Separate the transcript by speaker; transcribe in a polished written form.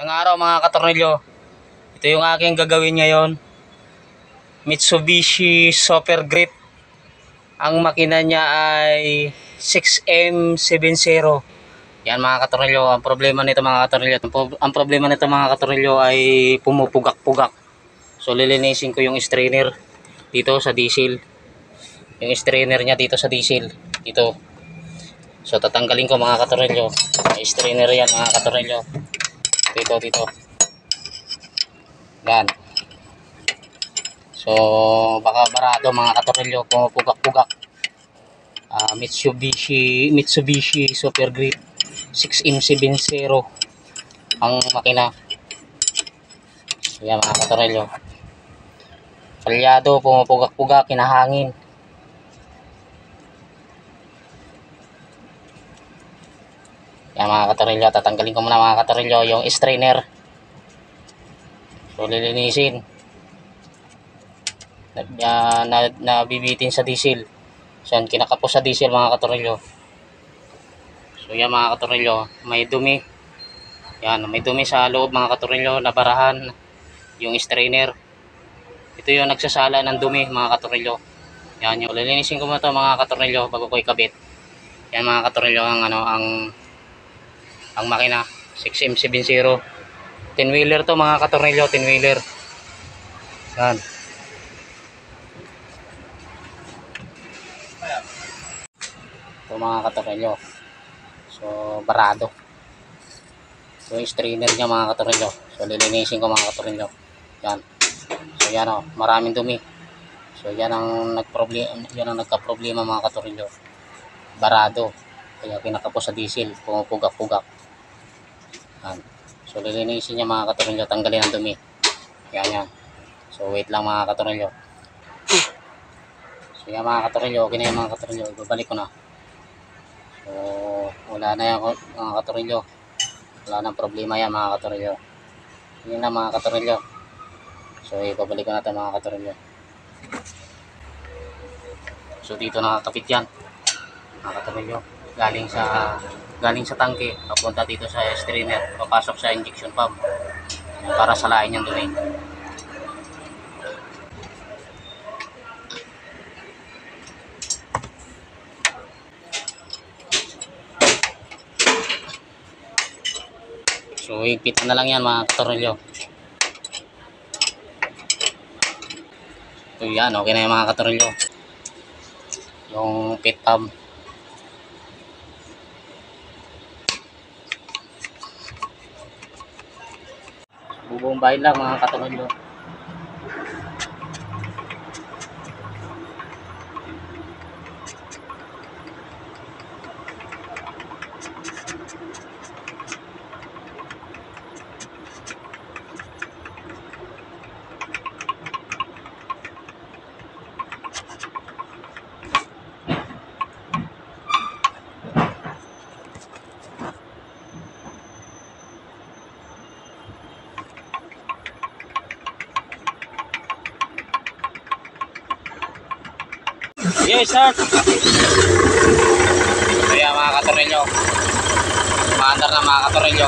Speaker 1: Ang araw mga katornilyo, ito yung aking gagawin ngayon. Mitsubishi Super Grip. Ang makina niya ay 6M70. Yan mga katornilyo, ang problema nito mga katornilyo ay pumupugak-pugak. So lilinisin ko yung strainer dito sa diesel. Yung strainer niya dito sa diesel. Dito. So tatanggalin ko mga katornilyo. May strainer yan mga katornilyo. Dito. Yan. So baka barado mga katornilyo, pumupugak-pugak. Mitsubishi Super Grip 6M70 ang makina. Yan mga katornilyo. Palyado, pumupugak-pugak, kinahangin. Yan mga katornilyo, tatanggalin ko muna mga katornilyo yung strainer. So lilinisin. Nabibitin sa diesel. So yan, kinakapos sa diesel mga katornilyo. So yan mga katornilyo, may dumi. Yan, may dumi sa loob mga katornilyo, nabarahan yung strainer. Ito yung nagsasala ng dumi mga katornilyo. Yan yung lilinisin ko muna ito mga katornilyo bago ko ikabit. Yan mga katornilyo ang makina 6M70 10-wheeler to mga katornilyo, 10-wheeler. Yan. Ito mga katornilyo. So barado. So yung strainer niya mga katornilyo. So lilinisin ko mga katornilyo. Yan. So yan o, maraming dumi. So yan ang nagka-problema mga katornilyo. Barado. Kaya pinakapos sa diesel, pumupugak-pugak. Yan. So lilinisin niya mga katornilyo, tanggalin ang dumi. Yan. So wait lang mga katornilyo. So yan mga katornilyo, okay na yan mga katornilyo. Ibabalik ko na. So wala na yan mga katornilyo. Wala nang problema yan mga katornilyo. Yan na mga katornilyo. So ibabalik ko na ito mga katornilyo. So dito nakakapit yan mga katornilyo. Galing sa tangke papunta dito sa strainer, papasok sa injection pump para salain yung dumi. So higpitan na lang yan mga katornilyo. So yan, okay na yung mga katornilyo, yung pit pump. Bubombahin lang mga katornilyo. Yes, sir. Kaya mga katornilyo, maandar na mga katornilyo.